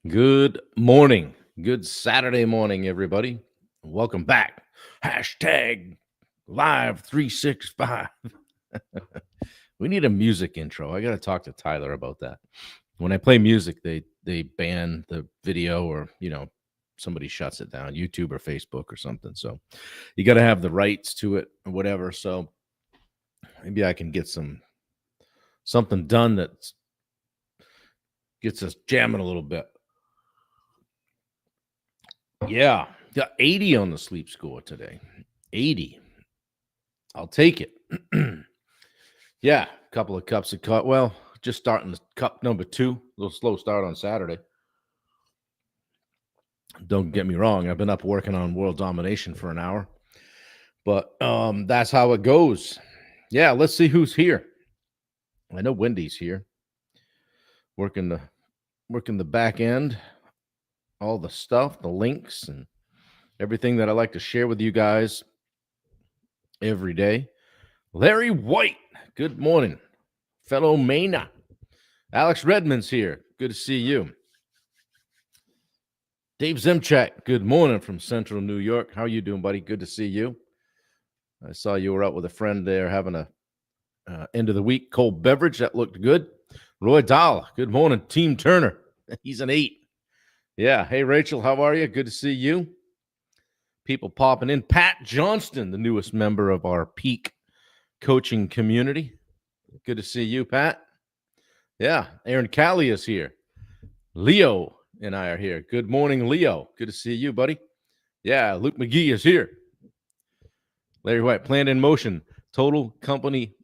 Good morning. Good Saturday morning, everybody. Welcome back. Hashtag live 365. We need a music intro. I got to talk to Tyler about that. When I play music, they ban the video or, somebody shuts it down, YouTube or Facebook or something. So you got to have the rights to it or whatever. So maybe I can get something done that gets us jamming a little bit. Yeah, got 80 on the sleep score today. 80. I'll take it. Yeah, a couple of cups of cut. Well, just starting the cup number 2. A little slow start on Saturday. Don't get me wrong. I've been up working on world domination for an hour. But that's how it goes. Yeah, let's see who's here. I know Wendy's here. Working the back end, all the stuff, the links, and everything that I like to share with you guys every day. Larry White, good morning, fellow Mainer. Alex Redmond's here. Good to see you. Dave Zemchak, good morning from Central New York. How you doing, buddy? Good to see you. I saw you were out with a friend there having a end of the week cold beverage. That looked good. Roy Dahl, good morning. Team Turner, he's an 8. Yeah. Hey, Rachel, how are you? Good to see you. People popping in. Pat Johnston, the newest member of our Peak coaching community. Good to see you, Pat. Yeah. Aaron Callie is here. Leo and I are here. Good morning, Leo. Good to see you, buddy. Yeah. Luke McGee is here. Larry White, planned in motion. Total company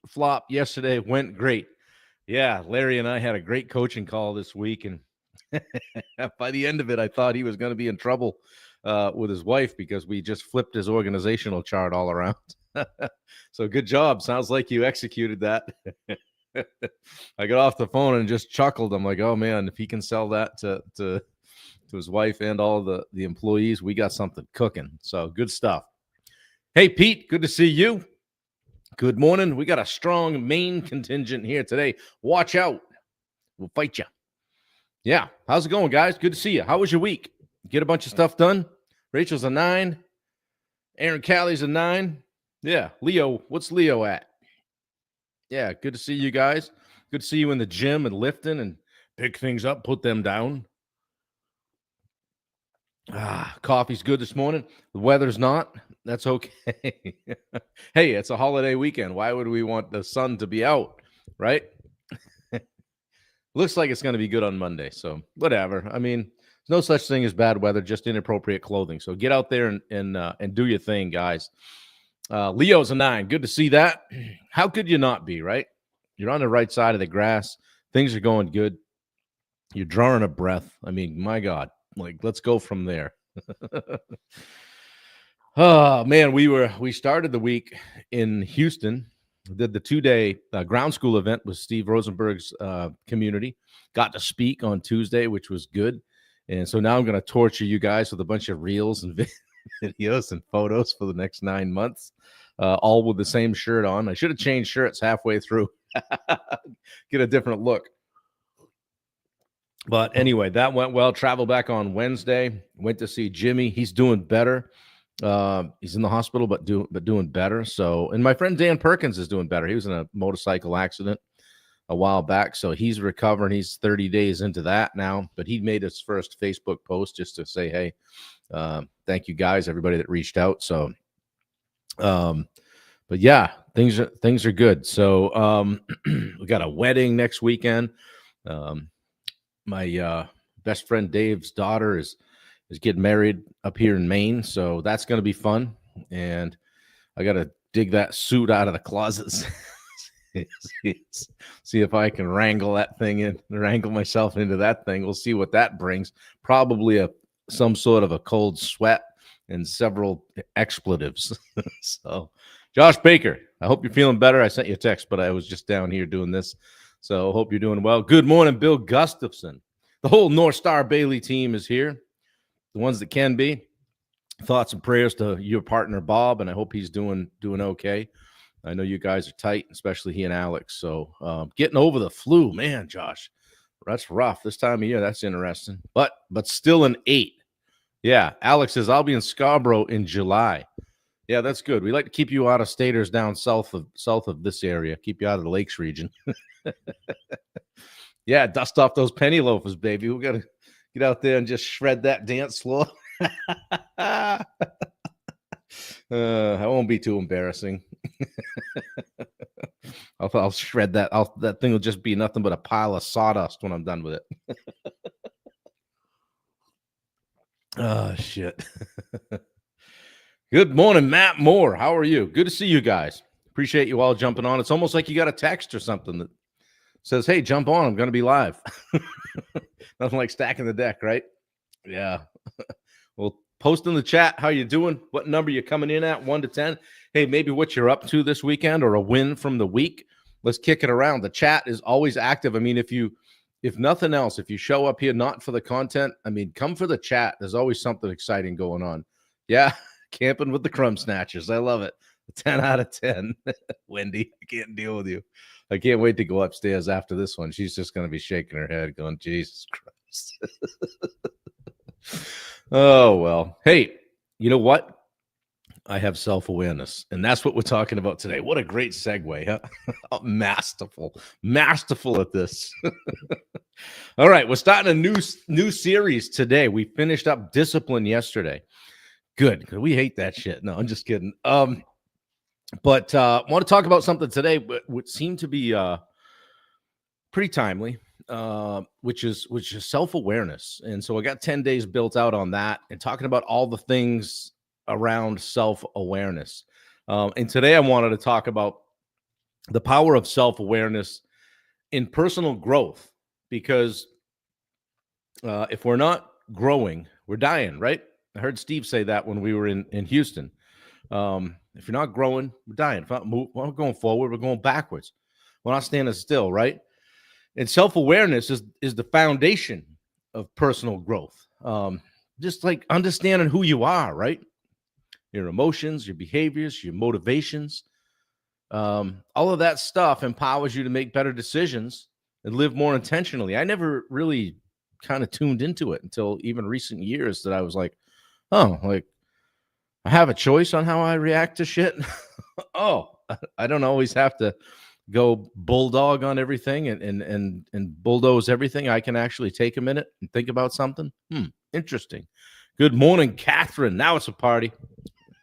flop yesterday. Went great. Yeah. Larry and I had a great coaching call this week. And by the end of it, I thought he was going to be in trouble with his wife because we just flipped his organizational chart all around. So good job. Sounds like you executed that. I got off the phone and just chuckled. I'm like, oh man, if he can sell that to his wife and all the employees, we got something cooking. So good stuff. Hey, Pete, good to see you. Good morning. We got a strong Maine contingent here today. Watch out. We'll fight you. Yeah. How's it going, guys? Good to see you. How was your week? Get a bunch of stuff done? Rachel's a 9. Aaron Callie's a 9. Yeah. Leo, what's Leo at? Yeah. Good to see you guys. Good to see you in the gym and lifting and pick things up, put them down. Coffee's good this morning. The weather's not. That's okay. Hey, it's a holiday weekend. Why would we want the sun to be out, right? Looks like it's going to be good on Monday, so whatever. I mean, there's no such thing as bad weather, just inappropriate clothing. So get out there and do your thing, guys. Leo's a 9. Good to see that. How could you not be, right? You're on the right side of the grass. Things are going good. You're drawing a breath. I mean, my God. Like, let's go from there. Oh, man, we started the week in Houston, did the 2-day ground school event with Steve Rosenberg's community. Got to speak on Tuesday, which was good. And so now I'm going to torture you guys with a bunch of reels and videos and photos for the next 9 months, all with the same shirt on. I should have changed shirts halfway through. Get a different look. But anyway, that went well. Traveled back on Wednesday. Went to see Jimmy. He's doing better. He's in the hospital, but doing better. So, and my friend Dan Perkins is doing better. He was in a motorcycle accident a while back, so he's recovering. He's 30 days into that now. But he made his first Facebook post just to say, "Hey, thank you guys, everybody that reached out." So, but yeah, things are good. So, we got a wedding next weekend. My best friend Dave's daughter is getting married up here in Maine, so that's going to be fun. And I got to dig that suit out of the closets, see if I can wrangle myself into that thing. We'll see what that brings. Probably some sort of a cold sweat and several expletives. So, Josh Baker, I hope you're feeling better. I sent you a text, but I was just down here doing this. So hope you're doing well. Good morning, Bill Gustafson. The whole North Star Bailey team is here. The ones that can be. Thoughts and prayers to your partner, Bob, and I hope he's doing okay. I know you guys are tight, especially he and Alex. So getting over the flu, man, Josh. That's rough this time of year. That's interesting. But still an 8. Yeah. Alex says, I'll be in Scarborough in July. Yeah, that's good. We like to keep you out of staters down south of this area. Keep you out of the Lakes region. Yeah, dust off those penny loafers, baby. We got to get out there and just shred that dance floor. That won't be too embarrassing. I'll shred that. That thing will just be nothing but a pile of sawdust when I'm done with it. Oh, shit. Good morning, Matt Moore. How are you? Good to see you guys. Appreciate you all jumping on. It's almost like you got a text or something that says, hey, jump on. I'm going to be live. Nothing like stacking the deck, right? Yeah. Well, post in the chat how you doing, what number you're coming in at, 1 to 10. Hey, maybe what you're up to this weekend or a win from the week. Let's kick it around. The chat is always active. I mean, if nothing else, if you show up here not for the content, I mean, come for the chat. There's always something exciting going on. Yeah, camping with the crumb snatchers. I love it. 10 out of 10. Wendy, I can't deal with you. I can't wait to go upstairs after this one. She's just going to be shaking her head going, Jesus Christ. Oh, well. Hey, you know what? I have self-awareness, and that's what we're talking about today. What a great segue, huh? Oh, masterful at this. All right, we're starting a new series today. We finished up discipline yesterday. Good, because we hate that shit. No, I'm just kidding. But I want to talk about something today, which seemed to be pretty timely, which is self-awareness. And so I got 10 days built out on that and talking about all the things around self-awareness. And today I wanted to talk about the power of self-awareness in personal growth, because if we're not growing, we're dying, right? I heard Steve say that when we were in Houston. If you're not growing, we're dying. If we're going forward, we're going backwards. We're not standing still, right? And self-awareness is the foundation of personal growth. Just like understanding who you are, right? Your emotions, your behaviors, your motivations, all of that stuff empowers you to make better decisions and live more intentionally. I never really kind of tuned into it until even recent years that I was like, oh, like I have a choice on how I react to shit. Oh, I don't always have to go bulldog on everything and bulldoze everything. I can actually take a minute and think about something. Interesting. Good morning, Catherine. Now it's a party.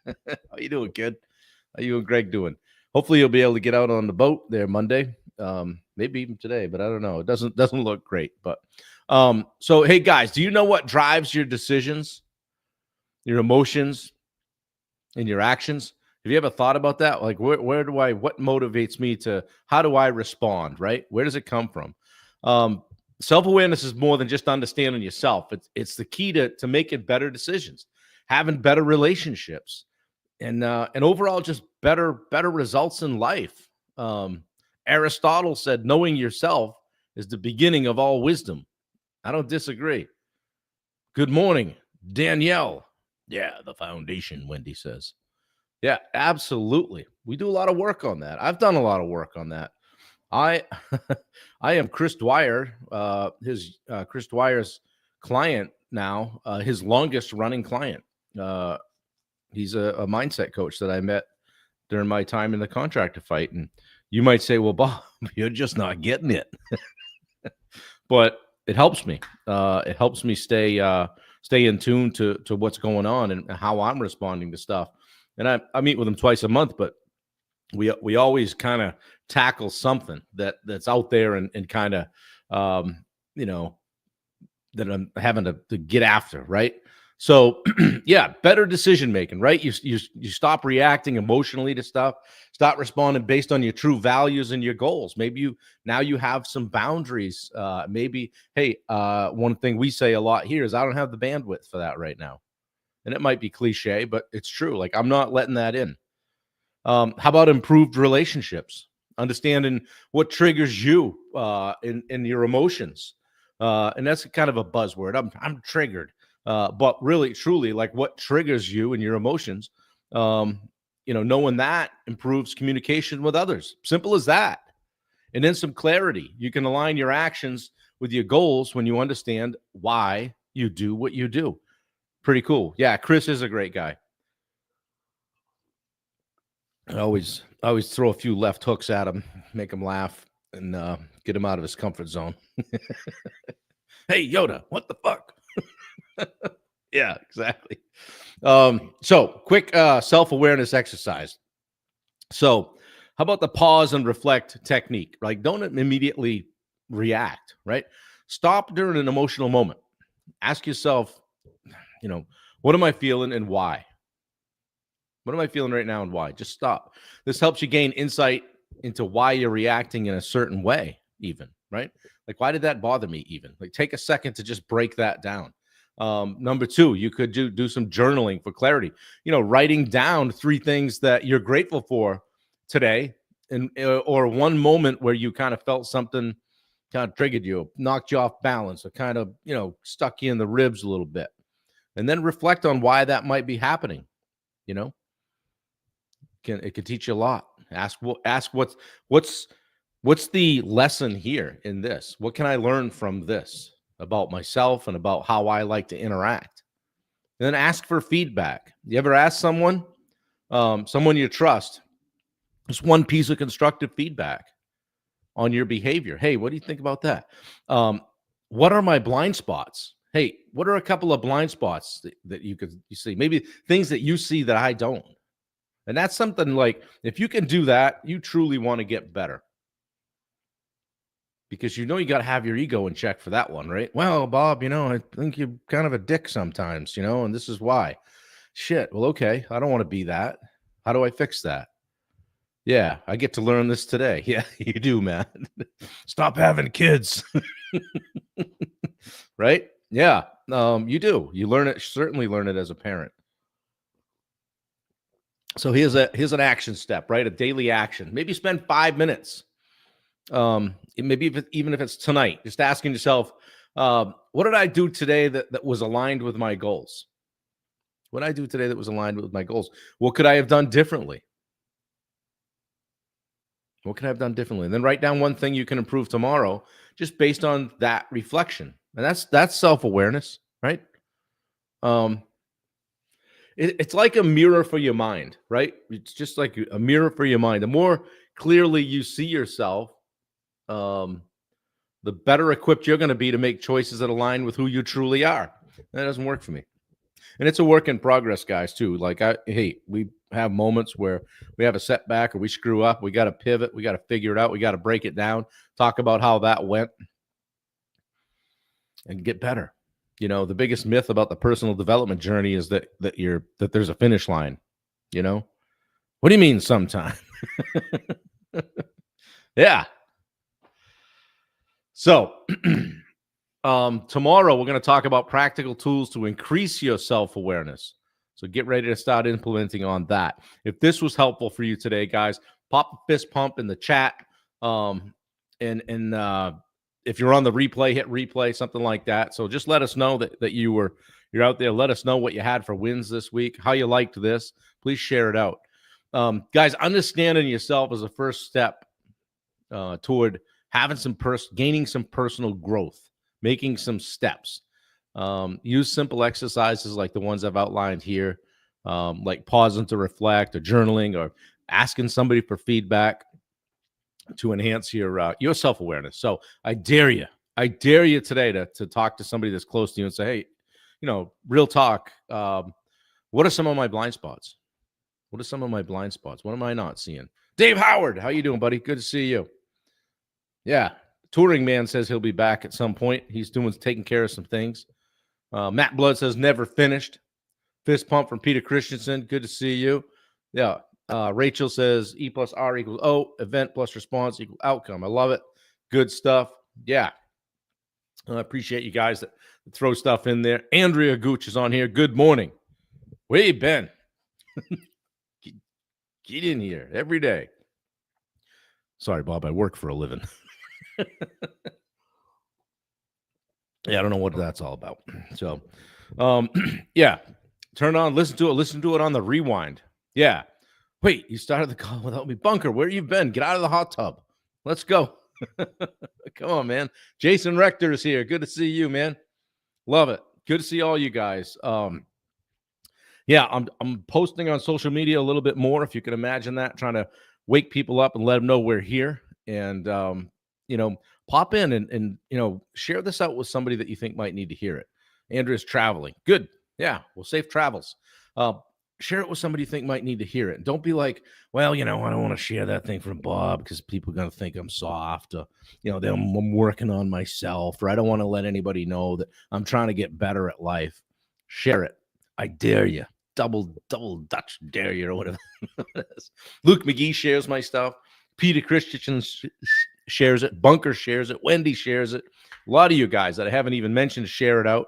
How you doing, kid? How you and Greg doing? Hopefully you'll be able to get out on the boat there Monday. Maybe even today, but I don't know. It doesn't look great. But so hey guys, do you know what drives your decisions, your emotions, and your actions? Have you ever thought about that? Like what motivates me how do I respond, right? Where does it come from? Self-awareness is more than just understanding yourself. It's the key to making better decisions, having better relationships, and overall just better results in life. Aristotle said, knowing yourself is the beginning of all wisdom. I don't disagree. Good morning, Danielle. Yeah, the foundation, Wendy says. Yeah, absolutely. We do a lot of work on that. I've done a lot of work on that. I am Chris Dwyer, Chris Dwyer's client now, his longest running client. He's a mindset coach that I met during my time in the contractor fight. And you might say, well, Bob, you're just not getting it. But it helps me. It helps me stay in tune to what's going on and how I'm responding to stuff. And I meet with him twice a month, but we always kind of tackle something that's out there and kind of, that I'm having to get after, right? So yeah, better decision making, right? You stop reacting emotionally to stuff, stop responding based on your true values and your goals. Maybe you have some boundaries. Maybe, hey, one thing we say a lot here is I don't have the bandwidth for that right now. And it might be cliche, but it's true. Like I'm not letting that in. How about improved relationships? Understanding what triggers you in your emotions. And that's kind of a buzzword. I'm triggered. But really, truly, like what triggers you and your emotions, knowing that improves communication with others. Simple as that. And then some clarity. You can align your actions with your goals when you understand why you do what you do. Pretty cool. Yeah, Chris is a great guy. I always throw a few left hooks at him, make him laugh, and get him out of his comfort zone. Hey, Yoda, what the fuck? Yeah, exactly. So quick self-awareness exercise. So how about the pause and reflect technique? Like, don't immediately react, right? Stop during an emotional moment. Ask yourself, what am I feeling and why? What am I feeling right now and why? Just stop. This helps you gain insight into why you're reacting in a certain way, even, right? Like, why did that bother me even? Like, take a second to just break that down. Number two, you could do some journaling for clarity. Writing down 3 things that you're grateful for today, and or one moment where you kind of felt something kind of triggered you, knocked you off balance, or kind of stuck you in the ribs a little bit, and then reflect on why that might be happening. It could teach you a lot. Ask what's the lesson here in this? What can I learn from this about myself and about how I like to interact? And then ask for feedback. You ever ask someone you trust, just one piece of constructive feedback on your behavior? Hey, what do you think about that? What are my blind spots? Hey, what are a couple of blind spots that you see? Maybe things that you see that I don't. And that's something like, if you can do that, you truly want to get better. Because you got to have your ego in check for that one, right? Well, Bob, I think you're kind of a dick sometimes, and this is why. Shit, well, okay, I don't want to be that. How do I fix that? Yeah, I get to learn this today. Yeah, you do, man. Stop having kids. Right? Yeah, you do. You learn it, certainly learn it as a parent. So here's an action step, right? A daily action. Maybe spend 5 minutes. Maybe even if it's tonight, just asking yourself, what did I do today that was aligned with my goals? What did I do today that was aligned with my goals? What could I have done differently? What could I have done differently? And then write down one thing you can improve tomorrow, just based on that reflection. And that's self-awareness, right? It's like a mirror for your mind, right? It's just like a mirror for your mind. The more clearly you see yourself, the better equipped you're going to be to make choices that align with who you truly are. That doesn't work for me. And it's a work in progress, guys, too. Like, we have moments where we have a setback or we screw up. We got to pivot. We got to figure it out. We got to break it down, talk about how that went, and get better. The biggest myth about the personal development journey is that there's a finish line. What do you mean sometime? Yeah. So tomorrow we're going to talk about practical tools to increase your self-awareness. So get ready to start implementing on that. If this was helpful for you today, guys, pop a fist pump in the chat. If you're on the replay, hit replay, something like that. So just let us know that you're out there. Let us know what you had for wins this week, how you liked this. Please share it out. Guys, understanding yourself is a first step toward having gaining some personal growth, making some steps. Use simple exercises like the ones I've outlined here, like pausing to reflect or journaling or asking somebody for feedback to enhance your self-awareness. So I dare you today to talk to somebody that's close to you and say, hey, real talk. What are some of my blind spots? What are some of my blind spots? What am I not seeing? Dave Howard, how you doing, buddy? Good to see you. Yeah. Touring Man says he'll be back at some point. He's taking care of some things. Matt Blood says never finished. Fist pump from Peter Christensen. Good to see you. Yeah. Rachel says E plus R equals O. Event plus response equals outcome. I love it. Good stuff. Yeah. I appreciate you guys that throw stuff in there. Andrea Gooch is on here. Good morning. Where you been? Get in here every day. Sorry, Bob. I work for a living. Yeah, I don't know what that's all about. So, yeah, turn on, listen to it on the rewind. Yeah. Wait, you started the call without me. Bunker, where you been? Get out of the hot tub. Let's go. Come on, man. Jason Rector is here. Good to see you, man. Love it. Good to see all you guys. Yeah, I'm posting on social media a little bit more, if you can imagine that, trying to wake people up and let them know we're here. And pop in and share this out with somebody that you think might need to hear it. Andrea's traveling. Good. Yeah, well, safe travels. Share it with somebody you think might need to hear it. Don't be like, well, I don't want to share that thing from Bob because people are going to think I'm soft. I'm working on myself, or I don't want to let anybody know that I'm trying to get better at life. Share it. I dare you. Double Dutch dare you, or whatever it is. Luke McGee shares my stuff. Peter Christensen shares it. Bunker shares it. Wendy shares it. A lot of you guys that I haven't even mentioned share it out.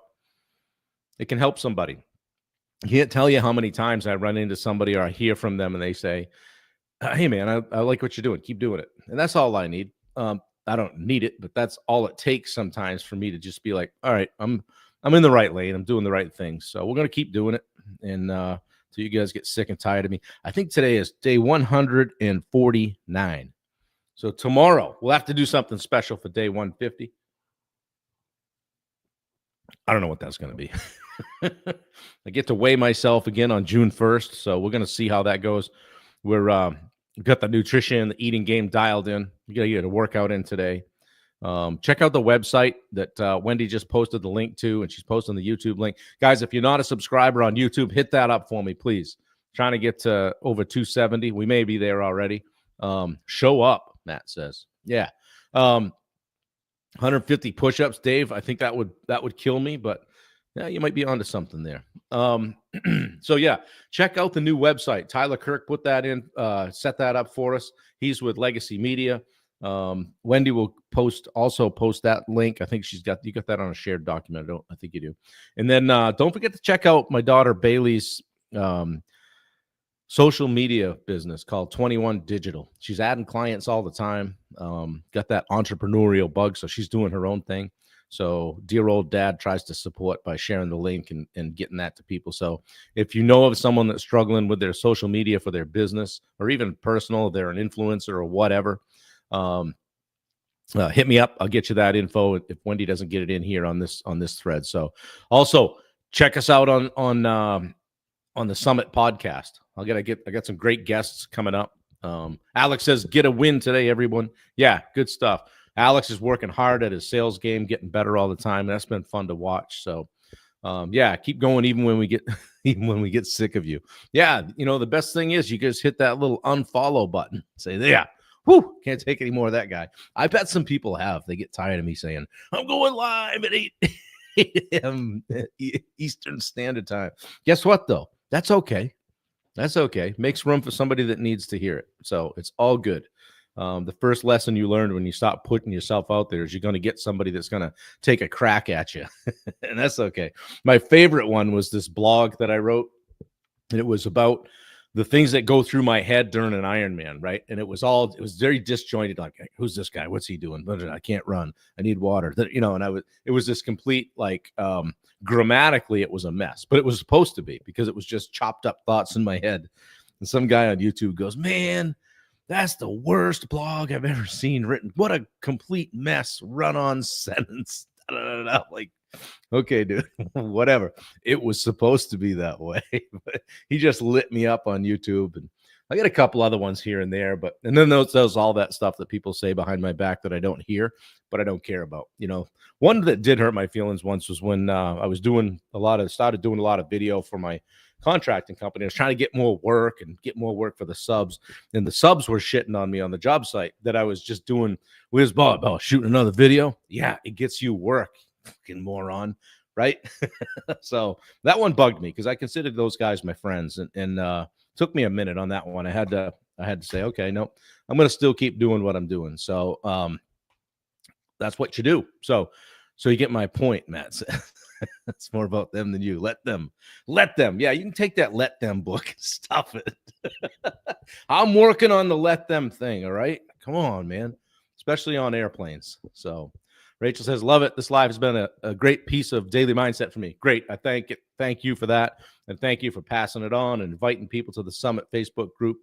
It can help somebody. I can't tell you how many times I run into somebody or I hear from them and they say, hey, man, I like what you're doing. Keep doing it. And that's all I need. I don't need it, but that's all it takes sometimes for me to just be like, all right, I'm in the right lane. I'm doing the right things. So we're going to keep doing it. And till you guys get sick and tired of me. I think today is day 149. So tomorrow we'll have to do something special for day 150. I don't know what that's going to be. I get to weigh myself again on June 1st. So we're going to see how that goes. We've got the nutrition, the eating game dialed in. You got to get a workout in today. Check out the website that Wendy just posted the link to, and she's posting the YouTube link. Guys, if you're not a subscriber on YouTube, hit that up for me, please. Trying to get to over 270. We may be there already. Show up, Matt says. Yeah. 150 push-ups, Dave. I think that would kill me, but yeah, you might be onto something there. So yeah, check out the new website. Tyler Kirk put that in, set that up for us. He's with Legacy Media. Wendy will post that link. I think you got that on a shared document. I think you do. And then don't forget to check out my daughter Bailey's social media business called 21 Digital. She's adding clients all the time. Got that entrepreneurial bug, so she's doing her own thing. So dear old dad tries to support by sharing the link and getting that to people. So if you know of someone that's struggling with their social media for their business or even personal, they're an influencer or whatever, hit me up. I'll get you that info if Wendy doesn't get it in here on this thread. So also check us out on the Summit podcast. I got some great guests coming up. Alex says, get a win today, everyone. Yeah, good stuff. Alex is working hard at his sales game, getting better all the time. That's been fun to watch. So, yeah, keep going even when we get sick of you. Yeah, the best thing is you just hit that little unfollow button. Say, yeah, whoo, can't take any more of that guy. I bet some people have. They get tired of me saying, I'm going live at 8 a.m. Eastern Standard Time. Guess what, though? That's okay. That's okay. Makes room for somebody that needs to hear it. So it's all good. The first lesson you learned when you stop putting yourself out there is you're going to get somebody that's going to take a crack at you. And that's okay. My favorite one was this blog that I wrote. And it was about the things that go through my head during an Ironman, right? And it was very disjointed. Like, who's this guy? What's he doing? I can't run. I need water. And it was this complete, like, grammatically, it was a mess, but it was supposed to be because it was just chopped up thoughts in my head. And some guy on YouTube goes, man, that's the worst blog I've ever seen written. What a complete mess, run-on sentence. Like, okay, dude, whatever. It was supposed to be that way. But he just lit me up on YouTube. And I got a couple other ones here and there. And then there's all that stuff that people say behind my back that I don't hear, but I don't care about. One that did hurt my feelings once was when I was started doing a lot of video for my contracting company. I was trying to get more work for the subs, and the subs were shitting on me on the job site that I was just doing. Where's Bob? Oh, shooting another video? Yeah, it gets you work, fucking moron, right? So that one bugged me because I considered those guys my friends, and took me a minute on that one. I had to say, okay, no, I'm going to still keep doing what I'm doing. So that's what you do. So you get my point, Matt. It's more about them than you. Let them. Yeah, you can take that let them book and stuff it. I'm working on the let them thing. All right. Come on, man. Especially on airplanes. So Rachel says, love it. This live has been a great piece of daily mindset for me. Great. I thank you for that. And thank you for passing it on and inviting people to the Summit Facebook group.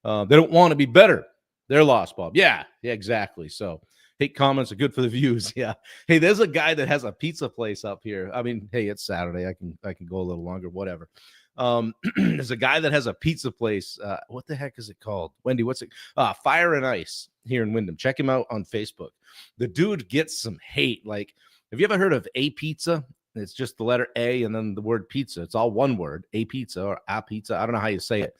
They don't want to be better. They're lost, Bob. Yeah, exactly. So Hate comments are good for the views. Yeah. Hey, there's a guy that has a pizza place up here. I mean, hey, it's Saturday. I can go a little longer, whatever. There's a guy that has a pizza place. What the heck is it called? Wendy, what's it? Fire and Ice here in Wyndham. Check him out on Facebook. The dude gets some hate. Like, have you ever heard of A Pizza? It's just the letter A and then the word pizza. It's all one word, A Pizza or A Pizza. I don't know how you say it,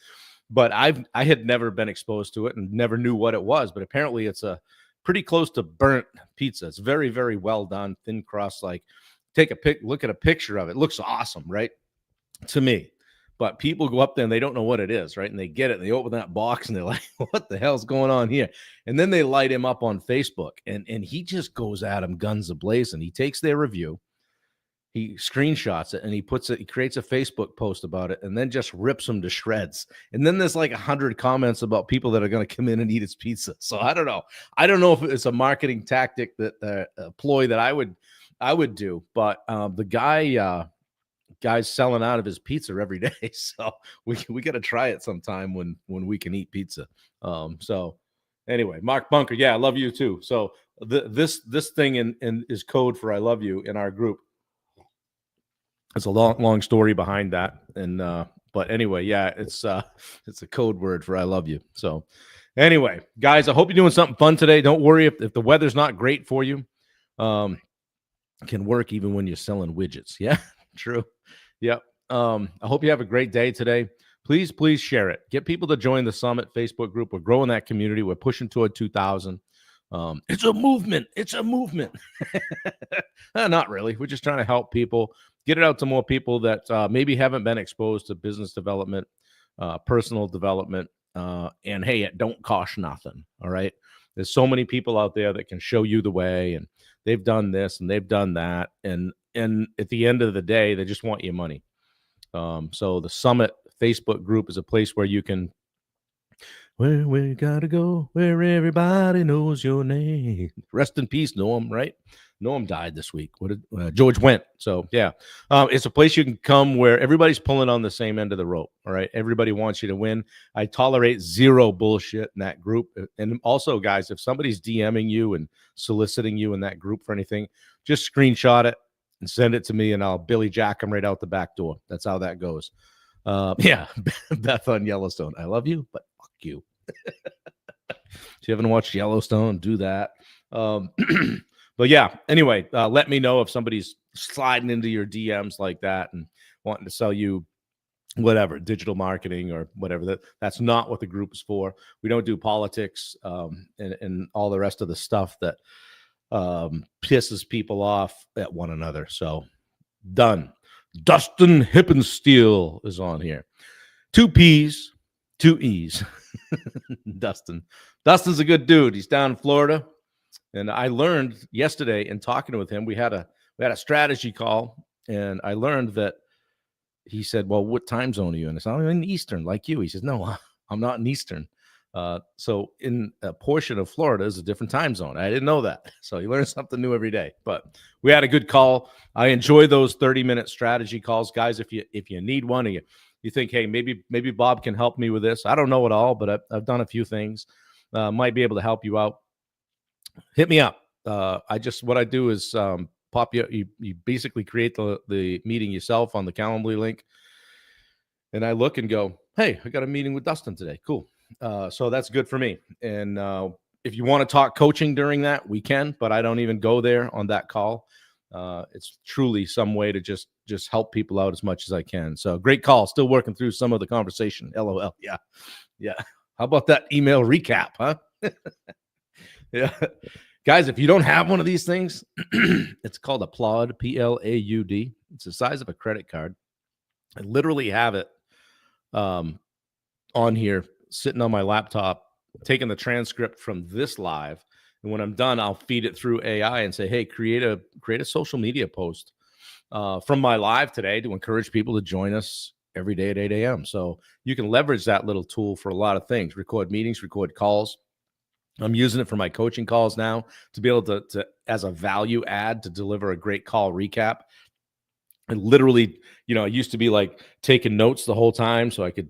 but I had never been exposed to it and never knew what it was. But apparently, it's a pretty close to burnt pizza. It's very, very well done, thin crust. Like, take a look at a picture of it. It looks awesome, right? To me. But people go up there and they don't know what it is, right? And they get it and they open that box and they're like, what the hell's going on here? And then they light him up on Facebook and he just goes at him guns ablazing. He takes their review, he screenshots it and he creates a Facebook post about it and then just rips them to shreds. And then there's like 100 comments about people that are going to come in and eat his pizza. So I don't know. I don't know if it's a marketing tactic that a ploy that I would do, but the guy's selling out of his pizza every day. So we got to try it sometime when we can eat pizza. So anyway, Mark Bunker. Yeah. I love you too. So this thing in is code for I love you in our group. It's a long story behind that. And, but anyway, yeah, it's a code word for I love you. So anyway, guys, I hope you're doing something fun today. Don't worry if the weather's not great for you. It can work even when you're selling widgets. Yeah, true. Yep. I hope you have a great day today. Please share it. Get people to join the Summit Facebook group. We're growing that community. We're pushing toward 2,000. It's a movement. It's a movement. Not really. We're just trying to help people, get it out to more people that maybe haven't been exposed to business development, personal development, and hey, it don't cost nothing. All right. There's so many people out there that can show you the way, and they've done this and they've done that. And at the end of the day, they just want your money. So the Summit Facebook group is a place where you can, where you gotta go, where everybody knows your name. Rest in peace, Noam, right? Noam died this week. George went. So yeah, it's a place you can come where everybody's pulling on the same end of the rope. All right, everybody wants you to win. I tolerate zero bullshit in that group. And also, guys, if somebody's DMing you and soliciting you in that group for anything, just screenshot it and send it to me, and I'll Billy Jack them right out the back door. That's how that goes. Yeah, Beth on Yellowstone. I love you, but fuck you. If you haven't watched Yellowstone, do that. But yeah, anyway, let me know if somebody's sliding into your DMs like that and wanting to sell you whatever, digital marketing or whatever. That's not what the group is for. We don't do politics and all the rest of the stuff that pisses people off at one another. So done. Dustin Hippensteel is on here. 2 P's, 2 E's. Dustin's a good dude. He's down in Florida. And I learned yesterday in talking with him, we had a strategy call, and I learned that he said, well, what time zone are you in? I said, I'm in Eastern, like you. He says, no, I'm not in Eastern. So in a portion of Florida is a different time zone. I didn't know that. So you learn something new every day. But we had a good call. I enjoy those 30-minute strategy calls. Guys, if you need one, or you think, hey, maybe Bob can help me with this. I don't know it all, but I've done a few things. Might be able to help you out. Hit me up. What I do is pop you basically create the meeting yourself on the Calendly link. And I look and go, hey, I got a meeting with Dustin today. Cool. So that's good for me. And if you want to talk coaching during that, we can, but I don't even go there on that call. It's truly some way to just help people out as much as I can. So great call. Still working through some of the conversation. LOL. Yeah. How about that email recap, huh? Yeah. Guys, if you don't have one of these things, it's called a Plaud, Plaud. It's the size of a credit card. I literally have it on here, sitting on my laptop, taking the transcript from this live. And when I'm done, I'll feed it through AI and say, hey, create a social media post from my live today to encourage people to join us every day at 8 a.m. So you can leverage that little tool for a lot of things, record meetings, record calls. I'm using it for my coaching calls now to be able to as a value add to deliver a great call recap. And literally, I used to be like taking notes the whole time so I could,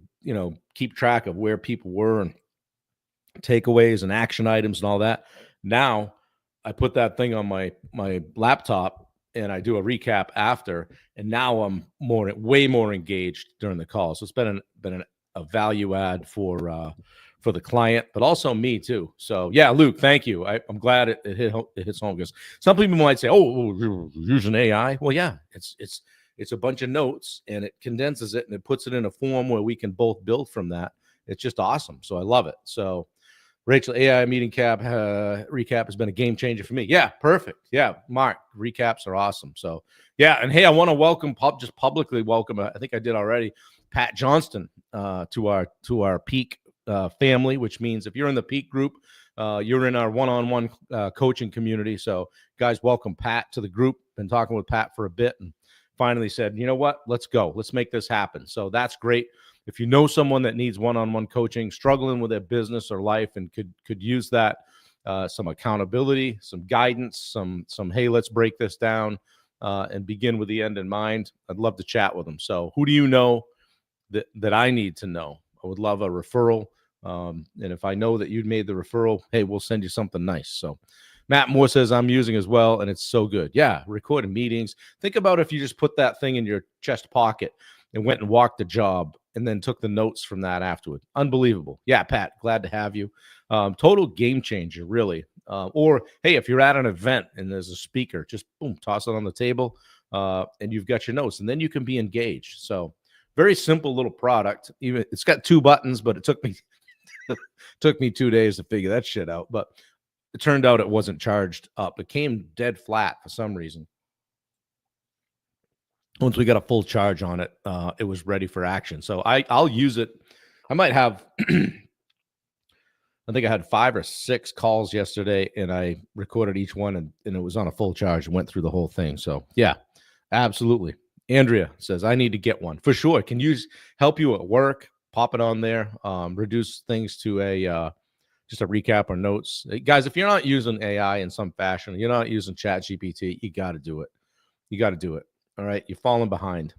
keep track of where people were and takeaways and action items and all that. Now I put that thing on my laptop and I do a recap after, and now I'm way more engaged during the call. So it's been a value add for the client, but also me too. So yeah, Luke, thank you. I'm glad it hits home, because some people might say, "Oh, you're using AI." Well, yeah, it's a bunch of notes and it condenses it and it puts it in a form where we can both build from that. It's just awesome. So I love it. So Rachel, AI meeting recap has been a game changer for me. Yeah, perfect. Yeah, Mark, recaps are awesome. So yeah, and hey, I want to just publicly welcome. I think I did already, Pat Johnston to our Peak family, which means if you're in the Peak group, you're in our one-on-one coaching community. So guys, welcome Pat to the group. Been talking with Pat for a bit and finally said, you know what, let's go. Let's make this happen. So that's great. If you know someone that needs one-on-one coaching, struggling with their business or life, and could use that, some accountability, some guidance, some hey, let's break this down and begin with the end in mind, I'd love to chat with them. So who do you know that I need to know? I would love a referral. And if I know that you'd made the referral, hey, we'll send you something nice. So Matt Moore says, I'm using as well, and it's so good. Yeah, recording meetings. Think about if you just put that thing in your chest pocket and went and walked the job and then took the notes from that afterward. Unbelievable. Yeah, Pat, glad to have you. Total game changer, really. Or, hey, if you're at an event and there's a speaker, just boom, toss it on the table, and you've got your notes, and then you can be engaged. So very simple little product. Even it's got 2 buttons, but it took me 2 days to figure that shit out. But it turned out it wasn't charged up. It came dead flat for some reason. Once we got a full charge on it, it was ready for action. So I'll use it. I might have, I think I had 5 or 6 calls yesterday, and I recorded each one, and it was on a full charge and went through the whole thing. So yeah, absolutely. Andrea says, I need to get one for sure. Can help you at work, pop it on there, reduce things to just a recap or notes. Guys, if you're not using AI in some fashion, you're not using ChatGPT, you got to do it. You got to do it. All right. You're falling behind.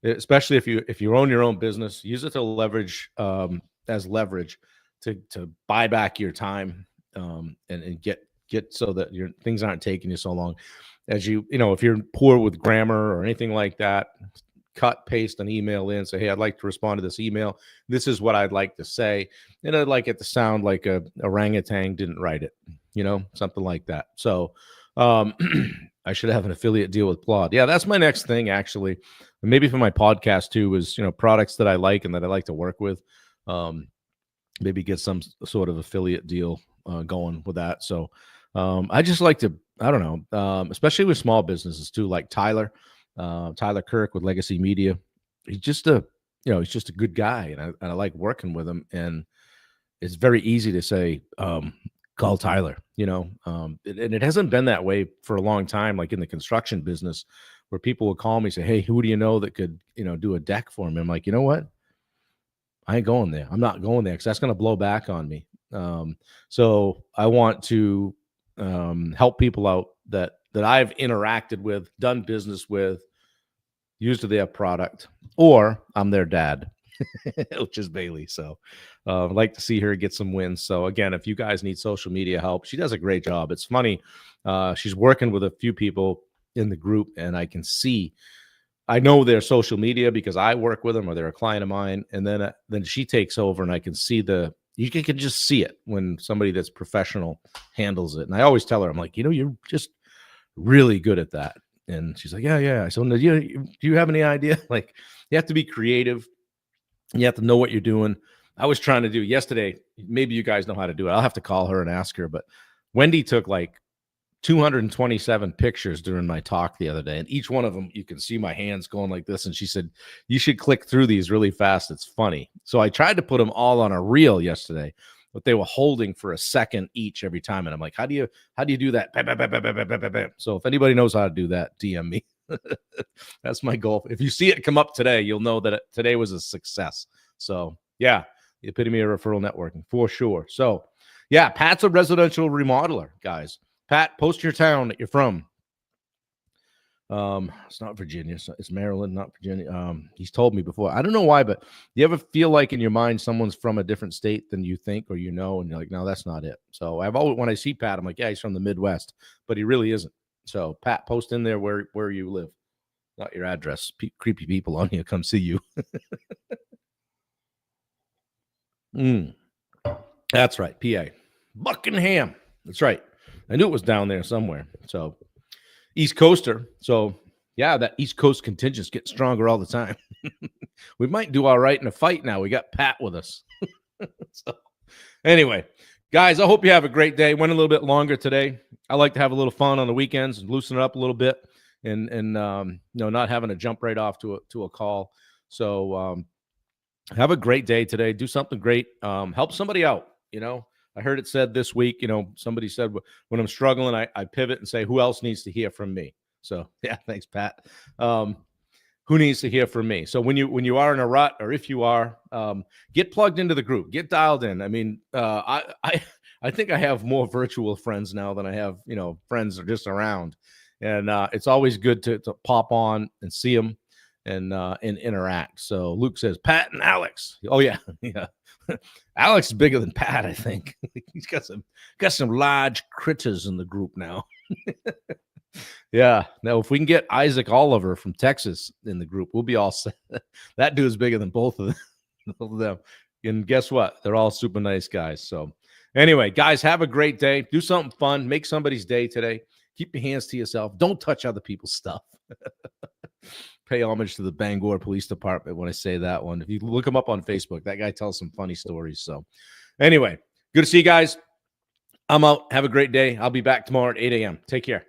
Especially if you own your own business, use it to leverage, as leverage to buy back your time, and get so that your things aren't taking you so long. As if you're poor with grammar or anything like that, cut, paste an email in, say, hey, I'd like to respond to this email. This is what I'd like to say. And I'd like it to sound like a orangutan didn't write it, something like that. So I should have an affiliate deal with Plod. Yeah, that's my next thing, actually. Maybe for my podcast too, is, products that I like and that I like to work with. Maybe get some sort of affiliate deal going with that. So I just like to, I don't know, especially with small businesses too, like Tyler Kirk with Legacy Media. He's just a good guy, and I like working with him. And it's very easy to say, call Tyler, and it hasn't been that way for a long time, like in the construction business, where people will call me, say, hey, who do you know that could, do a deck for me? I'm like, you know what? I ain't going there. I'm not going there because that's going to blow back on me. So I want to help people out that I've interacted with, done business with, used their product, or I'm their dad, which is Bailey. So I'd like to see her get some wins. So again, if you guys need social media help, she does a great job. It's funny. She's working with a few people in the group, and I know their social media because I work with them, or they're a client of mine. And then she takes over, and I can see you can just see it when somebody that's professional handles it. And I always tell her, I'm like, you're just really good at that. And she's like, yeah. So do you have any idea? Like, you have to be creative. You have to know what you're doing. I was trying to do yesterday. Maybe you guys know how to do it. I'll have to call her and ask her. But Wendy took like 227 pictures during my talk the other day. And each one of them, you can see my hands going like this. And she said, you should click through these really fast. It's funny. So I tried to put them all on a reel yesterday, but they were holding for a second each every time. And I'm like, how do you do that? So if anybody knows how to do that, DM me. That's my goal. If you see it come up today, you'll know that today was a success. So yeah, the epitome of referral networking for sure. So yeah, Pat's a residential remodeler, guys. Pat, post your town that you're from. It's not Virginia. It's Maryland, not Virginia. He's told me before. I don't know why, but you ever feel like in your mind someone's from a different state than you think or you know, and you're like, no, that's not it. So I've always, when I see Pat, I'm like, yeah, he's from the Midwest, but he really isn't. So Pat, post in there where you live, not your address. Creepy people on here come see you. That's right, PA, Buckingham. That's right. I knew it was down there somewhere. So East Coaster. So yeah, that East Coast contingent's getting stronger all the time. We might do all right in a fight now. We got Pat with us. So anyway, guys, I hope you have a great day. Went a little bit longer today. I like to have a little fun on the weekends and loosen it up a little bit, and not having to jump right off to a call. So have a great day today. Do something great. Help somebody out. I heard it said this week, somebody said when I'm struggling, I pivot and say, who else needs to hear from me? So yeah, thanks, Pat. Who needs to hear from me? So when you are in a rut, or if you are, get plugged into the group, get dialed in. I mean, I think I have more virtual friends now than I have, friends that are just around. And it's always good to pop on and see them and interact. So Luke says, Pat and Alex. Oh yeah. Yeah. Alex is bigger than Pat, I think. He's got some large critters in the group now. Yeah. Now, if we can get Isaac Oliver from Texas in the group, we'll be all set. That dude is bigger than both of them. And guess what? They're all super nice guys. So anyway, guys, have a great day. Do something fun. Make somebody's day today. Keep your hands to yourself. Don't touch other people's stuff. Pay homage to the Bangor Police Department when I say that one. If you look him up on Facebook, that guy tells some funny stories. So anyway, good to see you guys. I'm out. Have a great day. I'll be back tomorrow at 8 a.m. Take care.